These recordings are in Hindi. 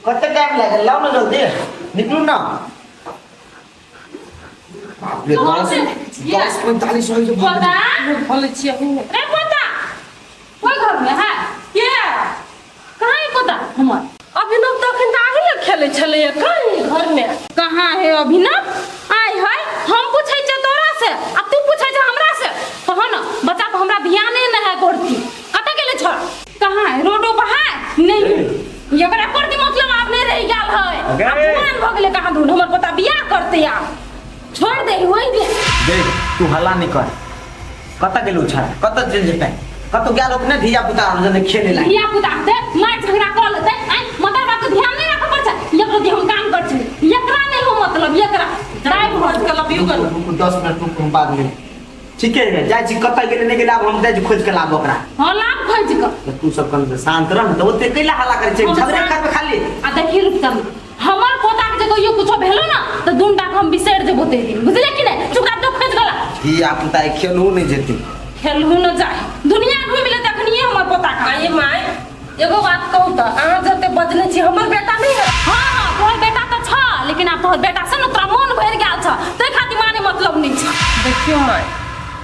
कते टाइम लगे लाओ ना जल्दी निकलू ना बाप रे 10:45 हो गए पोता बोले छिए रे पोता कोई घर में है के कहां है पोता हमर अभिनव तो अखन आगे खेले छले कहां घर में कहां है अभिनव आय है हम पूछै छ तोरा से अब तू पूछै छ हमरा से कहो ना बच्चा को हमरा ध्यान नहीं है करती कत गेले छ कहां है रोडो पर है नहीं एकरा करती मतलब आपने रह गेल है अपमान भ गेले कहां दूर हमर पोता बियाह करते आ छोड़ दे होई दे देख तू हल्ला नहीं कर कत गेलू छ कत चल जेतै कत गेल अपने धिया पुता हम जने खेले ला धिया पुता से मार झगड़ा कर लेते आई मतलब बात ध्यान नहीं रख पर छ एकरो जे हम काम कर छी एकरा नहीं हो मतलब एकरा ड्राइव हो के लबियो कर 10 मिनट रुक बाद में ठीक है जाय छी कत गेले नहीं गेले अब हम जाय छी खोज के लाब ओकरा हां लाभ खोज के तू सब कन शांत रह तो ओते कैला हल्ला करे छै झगड़ा करबे खाली आ देखी रुक तम हमर पोता के जो कुछो भेलो ना तो दुंडा हम बिसर देबो ते दिन बुझले कि नहीं चुपचाप तो खोज गला धिया पुता खेलू नहीं जेती खेलहु न जाए दुनिया घूम ले तखनिए हमर पोता का ये माय एगो बात कहू त अहाँ जते बजने छी हमर बेटा नहीं है हां हां तोहर बेटा त छ लेकिन अब तोहर बेटा से न तोरा मन भर गेल छ तै खातिर माने मतलब नहीं छ देखियो माय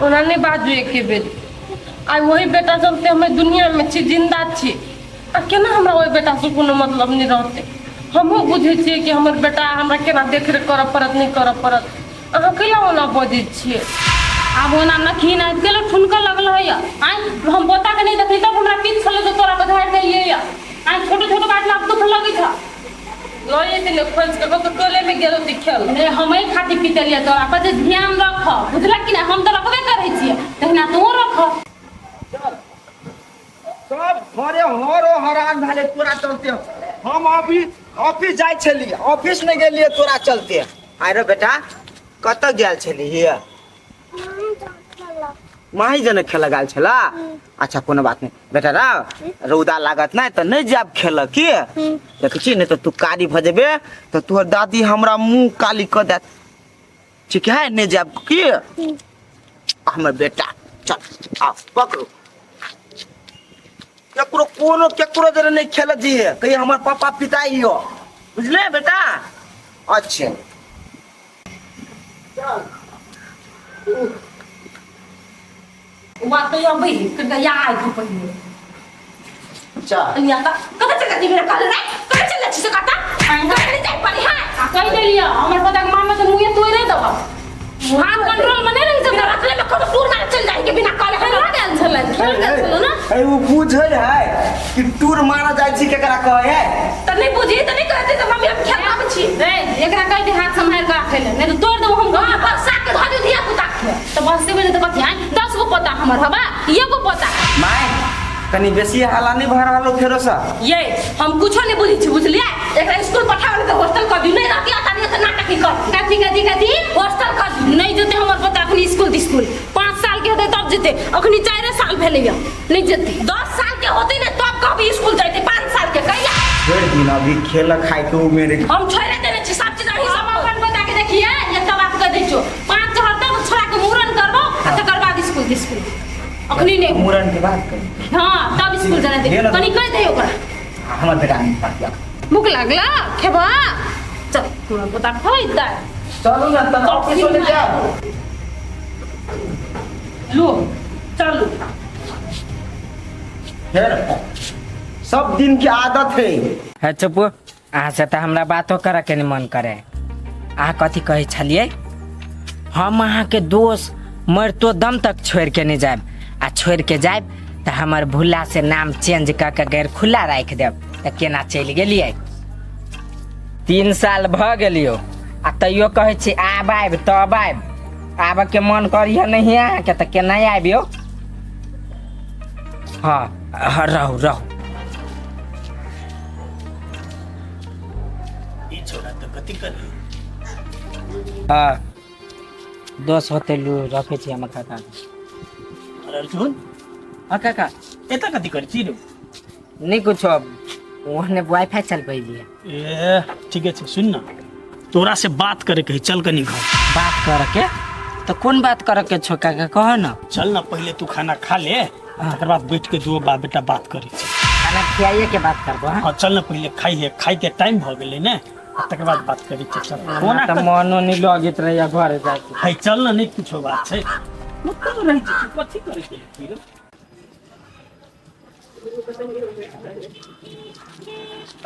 ओना नहीं बाजू एके बेर आई वही बेटा चलते हमें दुनिया में छी जिंदा छी आ केना हमरा वही बेटा से कोनो मतलब नहीं रहते हमहु बुझे छी कि हमर बेटा हमरा केना देख रेख करब परत नहीं करब परत अहाँ कैला ओना बजै छियै अब ओना नखी ना गेलो ठुनका लगल है आई हम पोता के नहीं देखली तब हमरा पीछ छले तो तोरा बधार गइए आई छोटो छोटो बात लाग दुख लगी था लए के खोज के तो टोले में गेलो दिखल रे हमई खाती पीतलिए तोरा पर जे ध्यान रख बुझला कि ना हम तो रखबे करै छिए तहना तू रख सब घरे हरो हरान भाले तोरा चलते हम अभी ऑफिस जाय छली ऑफिस नहीं गेलिए तोरा चलते आय रे बेटा कत गेल छली हिया माही जने खेल गाल छला अच्छा कोनो बात नहीं बेटा रा रौदा लागत ना त नहीं जाब खेल की देख छी नहीं तो तू कारी भ जेबे तो तोहर दादी हमरा मुंह काली क देत ठीक है नहीं जाब की हमर बेटा चल आ पकड़ो केकरो कोनो केकरो जरे नहीं खेल जी है कहीं हमर पापा पिताई हो बुझले बेटा अच्छे वा तो अब कदा या आई को पहिले चल या का कदा चला जी मेरा काल रे कदा चला छी कता कदा नहीं जाई पड़ी है कह दे लिया हमर पता के मामा से मुंह तोड़ रे दब हाथ कंट्रोल में नहीं रही जब रखले में कब टूर मार चल जाए के बिना काल है ना गेल छल खेल गेल छल ना ए वो बुझै है कि टूर मारा जाय छी केकरा कहे है त नहीं बुझी त नहीं कहते त हम खेल आबै छी रे एकरा कह दे हाथ संभाल के रखे ले नहीं तो तोड़ दो हम गां पर साक के धरि दिया पुता के त बस से बोले त कथि है 10 गो पता हमर हबा एगो पता माय कनी बेसी हाला नहीं भर रहलो फेरो सा ये हम कुछो नहीं बुझी छी बुझलिए एकरा स्कूल पठावे त हॉस्टल क दी नहीं रहती आता नहीं त नाटक कर कथि हॉस्टल क दी नहीं जते हमर पता अखनी स्कूल 5 साल के होते तब जते अखनी 4 साल भेले नहीं जते 10 साल के होते ने तब कभी स्कूल जाते 5 साल के कहिया छोड़ दिन अभी खेल खाए के मेरे हम छोड़े देने छी सब चीज ही सब अपन बता के देखिए एक बात कर दै छो 5 हफ्ता में छोरा के मूरन करबो आ तकर बाद स्कूल अखनी नहीं मूरन के बात कर हां तब स्कूल जाने दे कनी कह दे ओकरा हमर बेटा नहीं पात भूख लागला खेबा चल तोरा पता खोइ द चलो ना त ऑफिस ले जा लो चलो फिर सब दिन की आदत है चुप अहाँ से तो हमरा बातो करे के मन करे अहाँ कथी कहे छलिए हम अहाँ के दोस्त मरतो दम तक छोड़ के नहीं जाए आ छोड़ के जाए तो हमार भूला से नाम चेंज कर के गैर खुला राख देव तो केना चल गेलिए 3 साल भ गेलियो आ तैयो कहे छी आब आब तब आब के मन करिए नहीं अहाँ के तो केना आबियो हाँ रहू हाँ दोस्त होते लू रखे छी हम काका अर्जुन काका एता कथी कर छी रे नहीं कुछ ओहने वाईफाई चल पई दिए ए ठीक है सुन ना तोरा से बात करे के चल कनी घर बात कर के तो कौन बात कर के छो काका कह ना चल ना पहले तू खाना खा ले तकर बाद बैठ के दो बाप बेटा बात करी खाना खियाइए के बात करबो हां हाँ चल ना पहले खाई है खाई के टाइम हो गेले ने तकर बाद बात करी चल कोना त मनो नि लगित रहैया घर जाय हाय चल ना नहीं कुछो बात छै मतलब रही छै कथी करे के फिर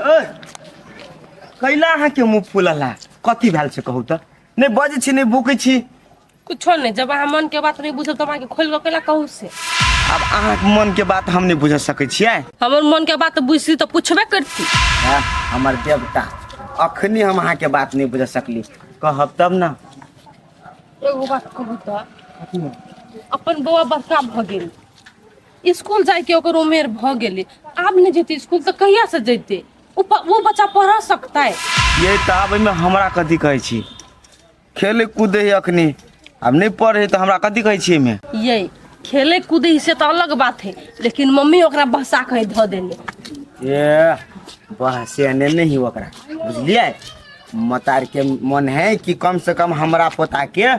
ओ कैला अहाँ के मुंह फुलला कथी भेल छै कहू त नहीं बजे छी नहीं भूखे छी कुछो नहीं, जब अहाँ मन के बात नहीं बुझब तो अहाँ के खोल के केला कहू से। अब अहाँ के मन के बात हम नहीं बुझ सकै छियै हमर मन के बात बुझती तो पूछबे करती। हमर देवता अखनी हम अहाँ के बात नहीं बुझ सकली कहब तब ना एगो बात कहू तो अपन बउआ बड़का भ गेल, स्कूल जाए के ओकर उमेर भ गेली, आब नहीं जेते स्कूल तो कहिया से जेते? वो बच्चा पढ़ सकता है। ये तो अब में हमरा कथी कहै छी खेले कूदे है अखनी अब नहीं पढ़े तो हमरा कथी कहै छी में ये खेले कूदे से तो अलग बात है, लेकिन मम्मी ओकरा बहसा के ध देले। ये बहसे नहीं ओकरा बुझलिए मतार के मन है कि कम से कम हमरा पोता के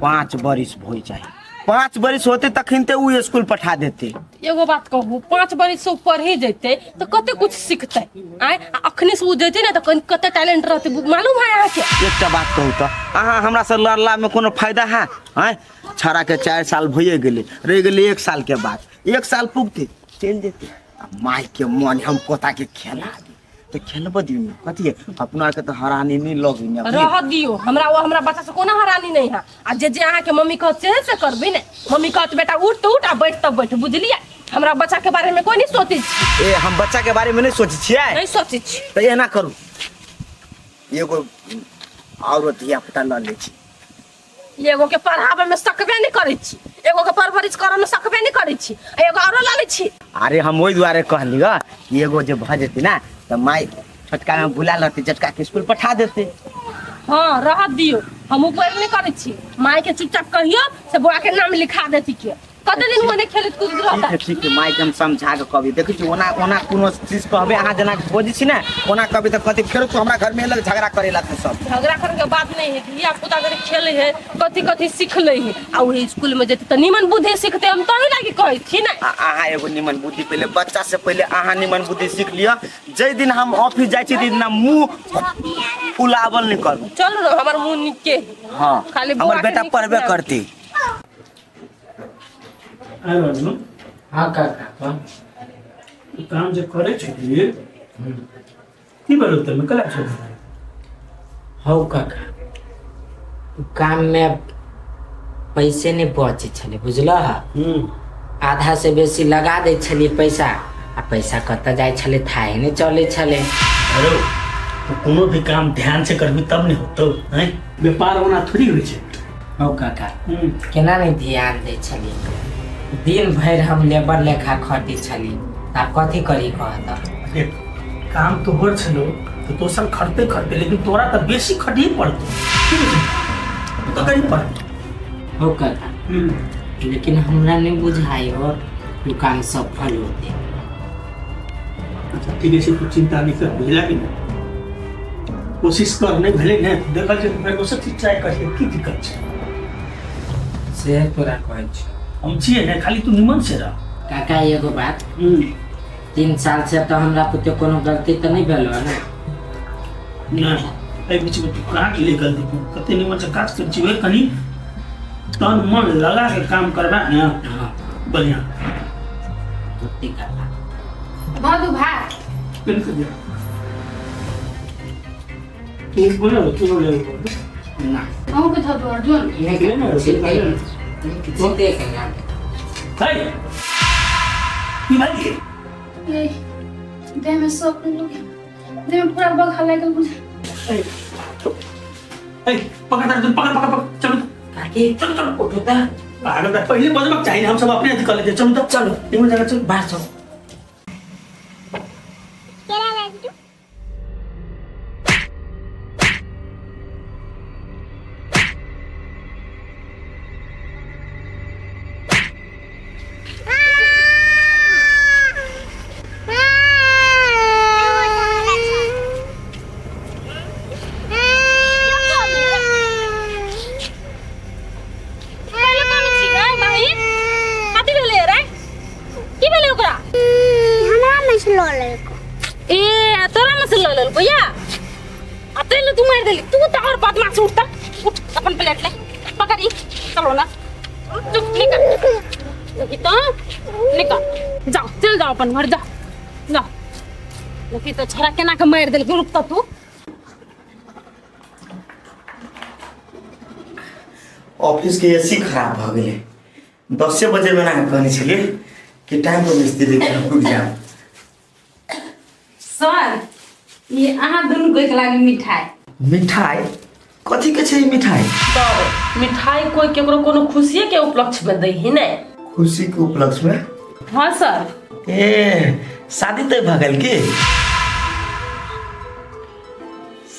5 बरिस हो जाए 5 बरिस होते तखन ते उ स्कूल पठा देते। एगो बात कहू 5 बरिस से ऊपर ही जैते तो कते कुछ सीखते आय अखनी से उ जैते ना तो कते टैलेंट रहते मालूम है अहाँ के। एकटा बात कहू तो अहाँ हमरा से लड़ला में कोनो फायदा है हैं छड़ा के 4 साल भइए गेले रह गेले 1 साल के बाद 1 साल पुगते चल जेते माई के मन हम पोता के खेला तो खेलब दियो कथी है अपना के तो हरानी नहीं लगी ने रह दियो हमरा बच्चा से कोनो हरानी नहीं है। आ जे अहाँ के मम्मी कहत से करबी ने, मम्मी कहत बेटा उठ तो उठ आ बैठ तब बैठ, बुझलिए? हमरा बच्चा के बारे में कोई नहीं सोचे छी। ए हम बच्चा के बारे में नहीं सोचे छियै नहीं सोचे छी तो ये ना करू एगो और धिया पुता ल ले छी एगो के पढ़ावे में सकबे नहीं करे छी, एगो के परवरिश करे में सकबे नहीं करे छी, एगो और ला ले छी। अरे हम ओई दुआरे कहली ग कि एगो जे भ जेती ना तो माई छोटका में बुला लेते जटका के स्कूल पठा देते। हाँ रह दियो, हम ऊपर नहीं करे छी, माई के चुपचाप कहियो से बुआ के नाम लिखा देती के कते दिन होने खेलत कूद रहता। ठीक है माई के हम समझा के कहबी देखै छी ओना ओना कोनो चीज कहबे अहाँ जना खोजै छी ना ओना कहबी त कथि फेर तो हमरा घर में लग झगड़ा करेला त सब झगड़ा करे के बात नहीं है कि या पुता करे खेले है कथी कथी सीख ले है आ वही स्कूल में जेते त निमन बुद्धि सीखते हम तो ही लागी कहै छी ना। अहाँ एगो निमन बुद्धि पहले बच्चा से पहले अहाँ निमन बुद्धि सीख लिया जै दिन हम ऑफिस जाय छी दिन ना मुंह फुलावल नहीं करू। चल रो हमर मुंह निके हां खाली हमर बेटा पढ़बे करती। आइ रहनु हां काका काम जे करे छै की बोलू तुम कला छै हौ काका काम में पैसे नहीं बचे छले बुझला आधा से बेसी लगा दे छली पैसा आ पैसा कत जाय छले थाहे नहीं चले छले। अरे तो कोनो भी काम ध्यान से करबी तब नहीं होतो हैं व्यापार होना थोड़ी होय छै। हौ काका केना नहीं ध्यान दे छली दिन भर हम लेबर लेखा खटी छली आप कथी करी कहत अरे काम तो होर छलो तो दोसर खटते खटते लेकिन तोरा तो बेसी खटिए पड़तो तो कहीं पड़तो हो काका लेकिन हमरा नहीं बुझाई और दुकान सफल होते। अच्छा ठीक है तू चिंता नहीं कर बुझला कि नहीं कोशिश कर नहीं भले ने देखल जे मैं दोसर चीज ट्राई करिए की दिक्कत छै से तोरा कहै छी हम छिए ने खाली तू निमन से रह। काका एगो बात 3 साल से तो हमरा पुते कोनो गलती तो नहीं भेलो है ना ए बीच में तू कहाँ के लिए गलती कते निमन से काज कर छिए कनी तन मन लगा के काम करबा ना बढ़िया ठीक है मधु भाई बिल्कुल कर दिया तू बोलो तू ले ना हम के थो अर्जुन नहीं ना तो देखेंगे हाय की भाई ये देह में सब लोग देह में पूरा बखा लागल मुझे ए पकड़ अर्जुन पकड़ पकड़ पकड़ चलो काकी चलो चलो उठो ता भागो पहले बजबक चाहिए हम सब अपने अथी कर लेते चलो तो चलो एक जगह चलो बाहर चलो की भेलै ओकरा ए तोरा में से ले लेल भैया अते ले तू मार देली तू तो और बदमाश उठता उठ अपन प्लेट ले पकड़ी चलो ना चुप निकल तो निकल जाओ चल जाओ अपन घर जाओ जाओ लेकिन तो छरा केना के मार देल रुकता तू ऑफिस के एसी खराब भ गेले 10 बजे में ना कहने छलिए कि टाइम पर मिस्त्री के रुक जाओ। सर ये अहाँ दुनू कोई के लागे मिठाई कथी के छै मिठाई? तब मिठाई कोई केकरो कोनो खुशिये के उपलक्ष्य में दही ने। खुशी के उपलक्ष्य में? हाँ सर। ए शादी तय भ गेल की?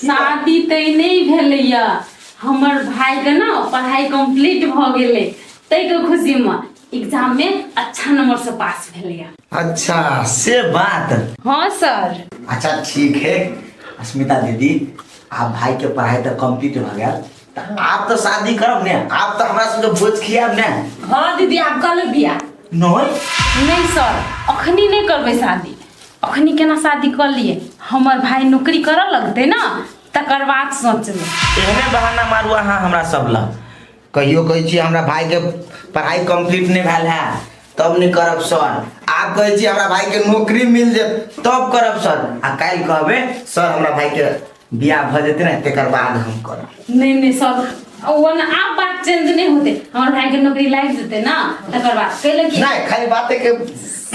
शादी तय नहीं भेलैया हमर भाई के ना पढ़ाई कंप्लीट भ गेले तय के खुशी में एग्जाम में अच्छा नंबर से पास भेलैया। अच्छा से बात। हाँ सर। अच्छा ठीक है अस्मिता दीदी आप भाई के पढ़ाई तो कंप्लीट हो गया तो आप तो शादी करब ने आप तो हमरा संगे भोज खियाब ने। हाँ दीदी आप कल बिया नहीं सर अखनी नहीं करबे शादी अखनी केना शादी कर लिए हमर भाई नौकरी करऽ लगते ना तकर बाद सोचबे। एहने बहाना मारू अहाँ हमरा सब ला कहियो कहै छी हमरा भाई के पढ़ाई कंप्लीट नहीं भेल है तब नहीं करब सर आप कहै छी हमरा भाई के नौकरी मिल जाए तब करब सर आ काल्हि कहबे सर हमरा भाई के बियाह भ जेते ना तेकर बाद हम करब। नहीं सर वन आप बात चेंज नहीं होते हमर भाई के नौकरी लाग जेते ना तकर बाद कहले कि नहीं खाली बातें के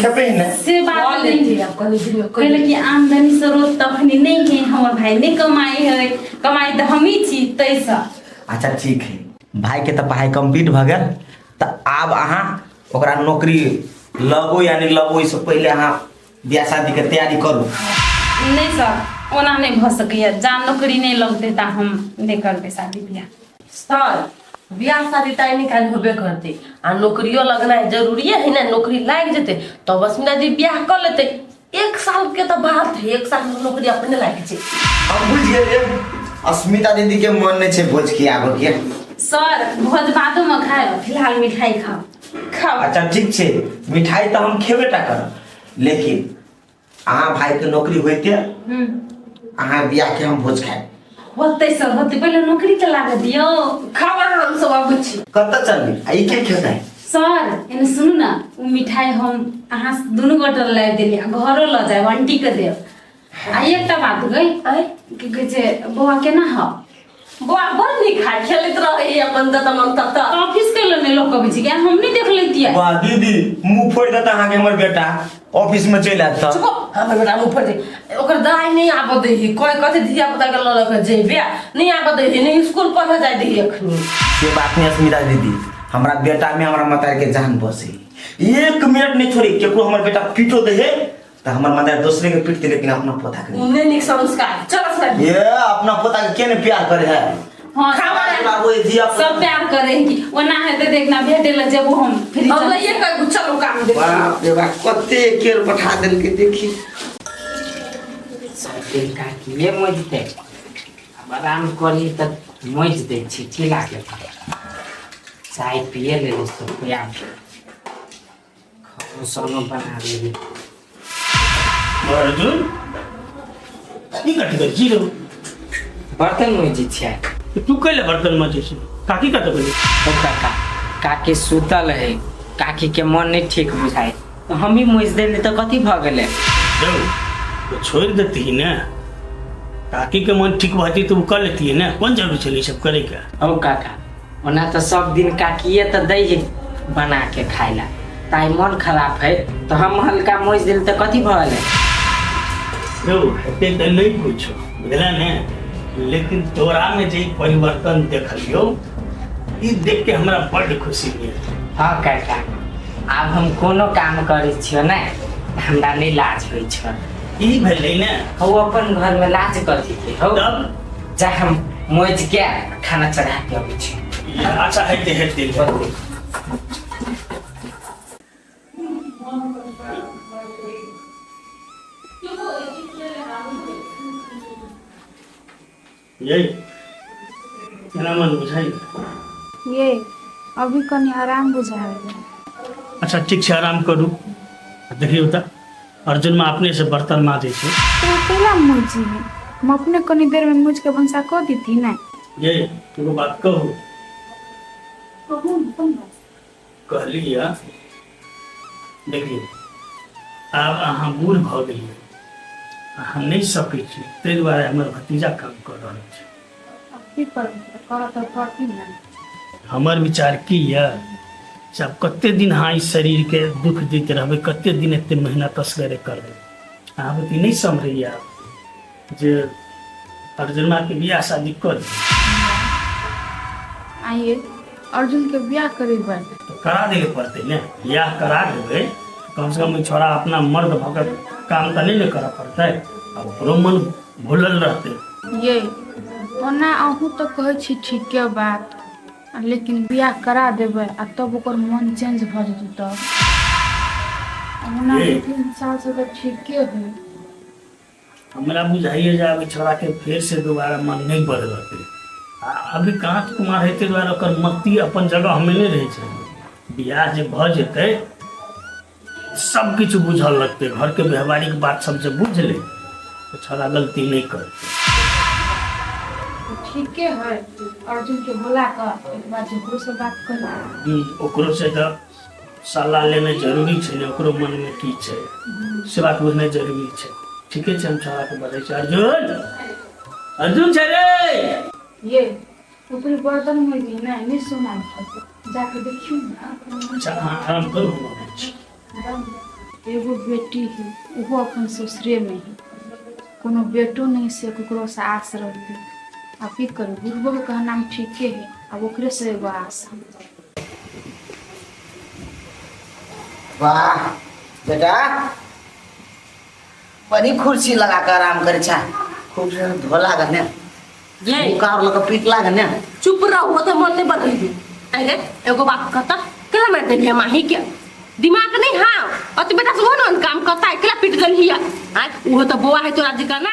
खेपे ही ना से बात नहीं है कहले कि आमदनी स्रोत तखनी नहीं है हमर भाई नहीं कमाई है कमाई तो हम ही छी तैसा। अच्छा ठीक है भाई के तो पढ़ाई कंप्लीट भ गेल तो आब अहाँ ओकरा नौकरी लगो या नहीं लगो इससे पहले अहाँ बियाह शादी के तैयारी करू। नहीं सर ओना नहीं भ सकैया जान नौकरी नहीं लगते ता हम नहीं करबे शादी बियाह। सर बियाह शादी ताई नहीं काल होबे करते आ नौकरियों लगना है जरूरी है ना नौकरी लाग जेते तो अस्मिता जी बियाह कर लेते 1 साल के तो बात है 1 साल में नौकरी अपने लाग छै। हम बुझ गेलिए अस्मिता दीदी के मन नहीं छै भोज खियाबो के। सर भोज बादो में खाए फिलहाल मिठाई खाओ। अच्छा ठीक छै मिठाई तो हम खेबेटा करब लेकिन अहाँ भाई के नौकरी होइते अहाँ बियाह के हम भोज खाए होते सर होते पहले नौकरी तो लाग दियो खावा हम सब आबै छी कत चलबी आई के खेतै? सर एने सुनू ना उ मिठाई हम अहाँ दुनू गोटे लाइव देलिए घरो ल जाए आंटी के देव आ एकटा बात गई की कहे छै बौआ केना ह बुआ बड़ नीक खाय खेलैत रहे अपन दत मन तत ऑफिस के लने लोग कबै छी हम नहीं देख लेतिए। वाह दीदी मुंह फोड़ देता अहाँ के हमर बेटा ऑफिस में चल आत त हमर बेटा मुंह फोड़ दे ओकर दवाई नहीं आब दे ही कोई कथि धिया पुता के ल के जेबे नहीं आब दे ही नहीं स्कूल पढ़ जाय दे अखनी ये बात नहीं अस्मिता दीदी हमरा बेटा में हमरा मतार के जान बसे 1 मिनट नहीं छोड़ी केकरो हमर बेटा पीटो दे तो हमर मतार दूसरे के पीटते लेकिन अपना पोता के नहीं निक संस्कार चल सर ये अपना पोता के केने प्यार करे है। हां खावा वो धिया सब प्यार करे कि ओना है ते देखना भेटे ल जब हम फ्री हम ये कह चलो काम दे बाप रे बाप कते केर पठा देल के देखी साइकिल का किए मजते अब आराम करी त मज दे छी की लागे चाय पिए ले तो पिया खाओ सोनो बना ले अर्जुन ई कथि कर जीरो बर्तन मज छै तू कैले बर्तन मजे छै काकी का तो बोले ओ काका काकी सुतल है काकी के मन नहीं ठीक बुझाए तो हम ही मज देले तो कथी भ गेले जाओ तो छोड़ देती है ना काकी के मन ठीक होती तो कर लेती है ना कौन जरूरी चली सब करे का। ओ काका ओना तो सब दिन काकिए तो दे है बना के खाइला ताई मन खराब है तो हम हल्का मज देल तो कथी भ गेले जाओ हते तो नहीं पूछो बुझला ने लेकिन तोरा में जे परिवर्तन देखलियो ई देख के हमरा बड़ खुशी मिली। हाँ काका अब हम कोनो काम करे छियो ना हमरा नहीं लाज होइ छ ई भेलै ने हो अपन घर में लाज कथी के हो तब जा हम मोज के खाना चढ़ा के अबै छी। अच्छा हेते यही मेरा मन बुझाई ये अभी कनी आराम बुझाएगा। अच्छा ठीक से आराम करू देखियो त अर्जुन में अपने से बर्तन माजे छे तो पहला मुझी है हम अपने कनी देर में मुझ के भंसा कह दी थी ना ये एगो बात कहू कहली या देखिए आब अहाँ बूढ़ भऽ गेलियै अहाँ नहीं सकै छी ताहि दुआरे हमर भतीजा काम कर रहल छै की करब तो करती ना हमर विचार की यऽ से आब कते दिन अहाँ इस शरीर के दुख दैत रहबै कते दिन एते मेहनत असगरे करबै अहाँ बती नहीं समझैए आब जे अर्जुनमा के बियाह शादी कर आइए अर्जुन के ब्याह करेबै तो करा देवे पड़ते ने बियाह करा देबै कम से कम ई छोड़ा अपना मर्द भऽ के काम तऽ नहीं ने करऽ पड़तै अब ओकरो मन भूलल रहतै ये ओना अहूँ तो कहै छी ठीके बात लेकिन ब्याह करा देबै आ तब ओकर मन चेंज भऽ जेतै तब ओना ये। 2-3 साल से तो ठीके है हमरा बुझाइए जे आब ई छोड़ा के फेर से दोबारा मन नहीं बदलतै अभी कांच कुमार हेतै दुआरे ओकर मति अपन जगह हमें नहीं रहै छै बियाह जे भऽ जेतै सब किछ बुझल लगतै घर के व्यवहारिक बात सब जे बुझ ले तो छोड़ा गलती नहीं करतै ठीके है अर्जुन के बोला कर एक बार जकरो से बात कर ओकरो से तो सलाह लेना जरूरी छै ने ओकरो मन में की छै से बात बुझनाइ जरूरी छै ठीके छै हम छोड़ा के बजै छी अर्जुन अर्जुन छै रे ये ऊपरी बर्तन में भी नहीं सुना जाके देखियो ना अच्छा हाँ आराम करू हम अबै छी एगो बेटी है ओहो अपन ससुरे में है कोनो बेटो नहीं से ककरो से आस रहती अब की करू बुढ़बो के कहना में ठीके है अब ओकरे से एगो आस है वाह बेटा बड़ी कुर्सी लगा कर आराम करे छा खूब से धोला गने ये कार लगा पीटला गने चुप रहो तो मन नहीं बदली अरे एगो बात कहता केला मार देलिए माही के दिमाग नहीं हाँ और तू बेटा सुनो ना काम करता है केला पीट गई हिया आज वो तो बुआ है तोरा जिका ना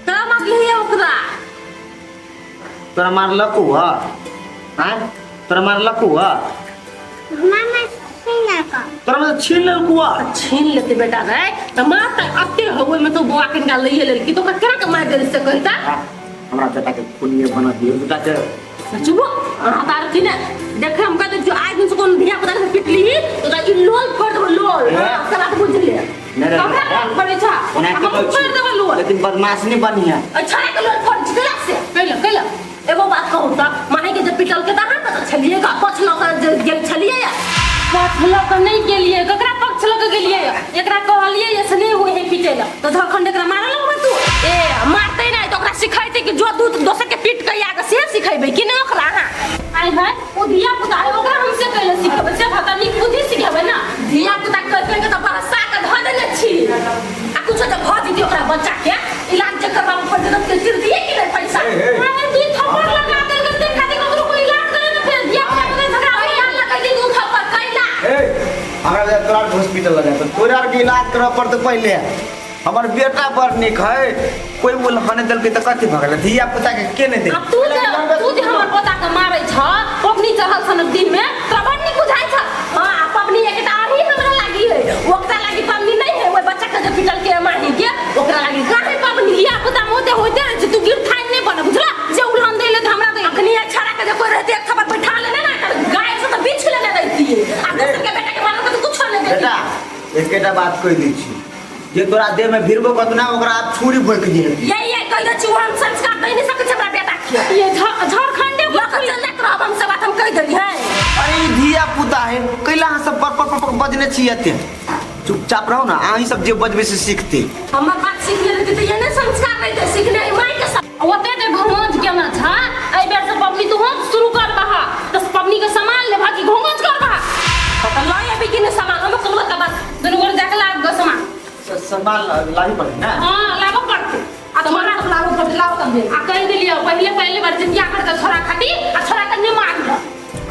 तोरा मार लिया ओकरा तोरा मारलकू ह हैं तोरा मारलकू ह तोरा मतलब छीन लेलकू ह छीन लेते बेटा रे तो मारता अत्ते होवे में तो बुआ के निकाल ले ले कि तो केना के मार दे से कहता हमरा बेटा के पुण्य बना दियो बेटा के चुप तार की ने देख हम कहते जो आज से कोन धिया पुता से पिटली तो ता लोल कर दो लोल कला तो बुझ ले हमरा बड़े छा हम कर देबो लोल लेकिन बदमाश नहीं बनी है अच्छा के लोल कर छिला से कहला एगो बात कहू त माही के जब पिटल के त हां पता छलिए का पछलो कर गेल छलिए या पछलो के नहीं गेलिए ककरा पछलो के गेलिए एकरा कहलिए ऐसने हुए है पिटेला तो धखंड एकरा मारल हो तू ए मारते नहीं तो ओकरा सिखाइते कि जो दूध दोसर के पीट के आगे से सिखाइबे कि नहीं ओकरा हां आई भाई ओ धिया पुता है ओकरा हमसे कहले सिखाबे से पता नहीं बुद्धि सिखाबे ना धिया पुता कहते के तो बरसा के ध देने छी आ कुछ तो भ दीदी ओकरा बच्चा के इलाज जे करबा पड़ जरूरत के चिर दिए कि नहीं पैसा अरे दी थप्पड़ लगा दे के देखा दे ककरो कोई इलाज करे ना फिर धिया पुता के झगड़ा हो या लगा दी दू थप्पड़ कैला हमरा जे तोरा हॉस्पिटल लगा तो तोरा के इलाज करऽ पड़त पहले हमर बेटा बड़ निक है कोई बोल हने दल के त कथि भ गेल धिया पुता के के नहीं दे अब तू जे हमर पोता के मारै छ पबनी चढ़ल सन दिन में तोरा नहीं बुझाई छ हां पबनी एकटा आही हमरा लागी है ओकरा लागी पबनी नहीं है ओइ बच्चा के जे पिटल के माही के ओकरा लागी काहे पबनी लिया पुता मोते होते रहे तू गिर थाइन नहीं बन बुझला जे उलहन देले त हमरा दे अखनी एक छड़ा के जे कोई रहते एक थप्पड़ बैठा लेने ना गाय से तो बीच लेने रहती है आ दूसर के बेटा के मारल तो कुछ नहीं देती बेटा एकेटा बात कह दी छी जे तोरा देह में भिड़बो कतना ओकरा आप छुरी भोक दिए ये कह दे छी हम संस्कार दे नहीं सकै छै हमरा बेटा के ये झारखंड के चलत रहब हम सब बात हम कह देली है अरे ई धिया पुता है कैला हम सब पर बजने छी एते चुपचाप रहो ना अहीं सब जे बजबे से सीखते हमर बात सीख लेते त ये नहीं संस्कार नहीं दे सीखने माय के सब ओते दे घोंज केना था ए बेर से पबनी तू हम शुरू कर बहा तो पबनी के सामान ले भागी घोंज कर बहा पता लय अभी कि ने सामान हम सब का बात दुनु गोर जाके लाग गो सामान संभाल लागी पड़ी ना हां लागो पड़ते आ तुम्हारा लागो पड़ते लाओ तब आ कह देलिए पहले बार जिंदगी कर के छोरा खाती आ छोरा के नहीं मार लो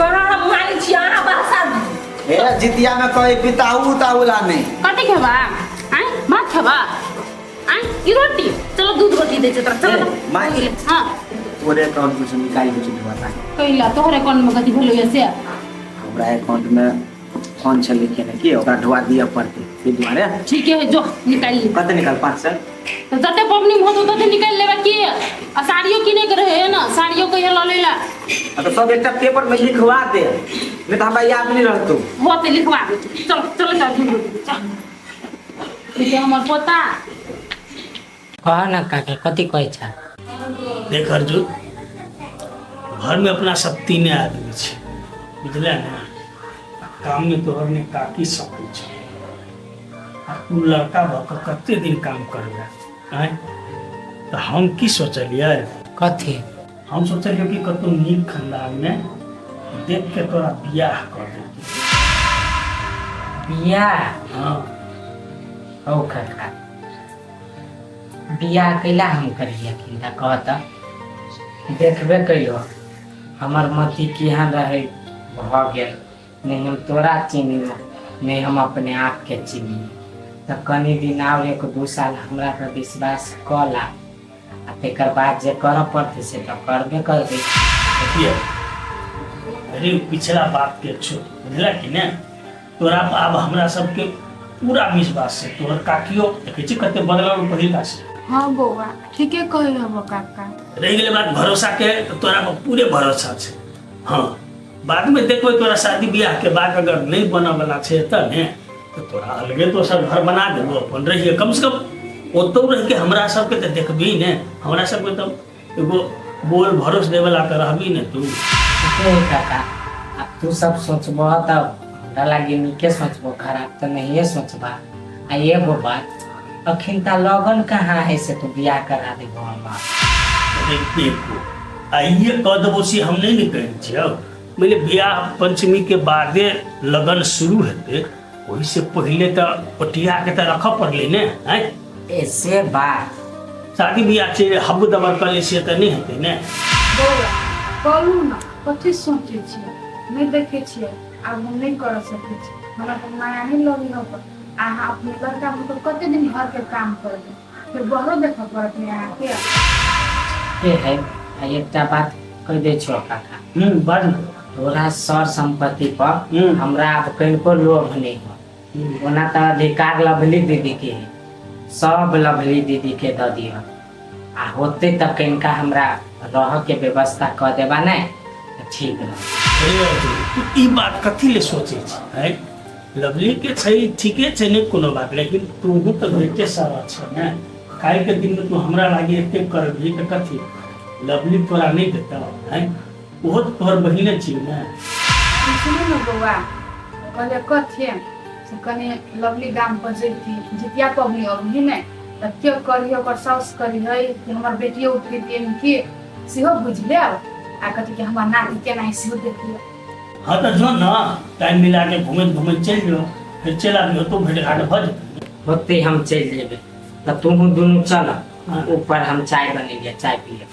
करा हम मारी छी आ बरसा ए जितिया में कोई पिताऊ ताऊला नहीं कटे खेबा आई भात खेबा आई ई रोटी चलो दूध रोटी दे चल चलो माँ हां तोरे अकाउंट में से निकाल के चुनवा था कहिला तोहरे अकाउंट में कथि भेलो ये से हमरा अकाउंट में फोन चले के ना कि ओकरा ढुआ दिया पड़ते ई दुआरे ठीक है जो निकाल ली कते निकाल 500 तो जते पबनी में होतो तते निकाल लेबे की आ साड़ियों किने के रहे है ना साड़ियों के ल लेला तो सब एकटा पेपर में लिखवा दे नहीं तो हमरा याद नहीं रहतो होते लिखवा दे चल चल चल ठीक है हमर पोता कह ना काका कथी कहै छ देख अर्जुन घर में अपना सब तीने आदमी छे बुझले ना काम में तोहर ने काकी सब कुछ आ तू लड़का भक कते दिन काम करबे हैं तो हम की सोचलिए कथी हम सोचलिए कि कतौ नीक खानदान में देख के तोरा बियाह कर देती बियाह हाँ ओ काका बियाह कैला हम करिए किंता कहता देखबे कैलो हमर मती केहन रहे भ गेल नहीं हम तोरा चिनी नहीं हम अपने आप के चिनी तो कनी दिन और 1-2 साल हमरा पर विश्वास कला आ तेकर बाद जे कर पड़ते से तो करबे करबे देखिए अरे पिछला बात के छो बुझला कि ने तोरा अब हमरा सबके पूरा विश्वास है तोहर काकियो देखे छी कते बदलल पहिला से हाँ बौआ ठीके कहे हबो काका रह गेले बात भरोसा के तो तोरा पर पूरे भरोसा छे हाँ बाद में देखो तोरा शादी ब्याह के बाद अगर नहीं बना वाला छे त ने तो तोरा अलगे तो सब घर बना देबो अपन रहिए कम से कम ओतो रह के हमरा सबके त देखबी ने हमरा सबके तो एगो बोल भरोस दे वाला त रहबी ने तू ए काका अब तू सब सोचबो तब हमरा लागी नीके सोचबो खराब तो नहीं है सोचबा आ एगो बात अखिन ता लगन कहाँ है से तू बियाह करा देबो हमरा अरे देखो आइए कह देबो से हम नहीं कहै छियौ मैंने ब्याह पंचमी के बादे लगन शुरू हेते वही से पहले तो पटिया के तो रख पड़ले ने हैं ऐसे बात शादी ब्याह से हब दबर कर से तो नहीं हेते ने बौआ कहलू ना कथी सोचे छियै नहीं देखे छियै आब हम नहीं कर सकै छी हमरा तो माया नहीं लगी हो पर अहाँ अपने लड़का को कते दिन घर के काम करबे फिर बहरो देखा पड़त है अहाँ के है आ एकटा बात कह दे छो काका बड़ तोरा सर संपत्ति पर हमरा अब कनको लोभ नहीं हो ओना तो अधिकार लवली दीदी के है सब लवली दीदी के द दियो आ होते तक इनका हमरा रह के व्यवस्था कर देबा ने तो ठीक रह तू ई बात कथी ले सोचे छी हैं लवली के छै ठीके छै ने कोनो बात लेकिन तू तो बेटे सारा छ ने काल के दिन में तू हमरा लागी एते करबी त कथी लवली तोरा नहीं देता हैं वो तोहर बहिने छी ने सुनो ना बौआ कहले कथे से कने लवली गाम पर जैती जितिया पबनी अबही ने त के करियो ओकर साउस करी है कि हमर बेटियो उठे के सेहो बुझले आ कथी के हमर नाती के नहीं सेहो देखियो हाँ तो जो ना टाइम मिला के घूमे चल जाओ फिर चला भी तो भेट घाट भज होते हम चल जेबे तो तुम दोनों चल ऊपर हम चाय बनेलिए चाय पिए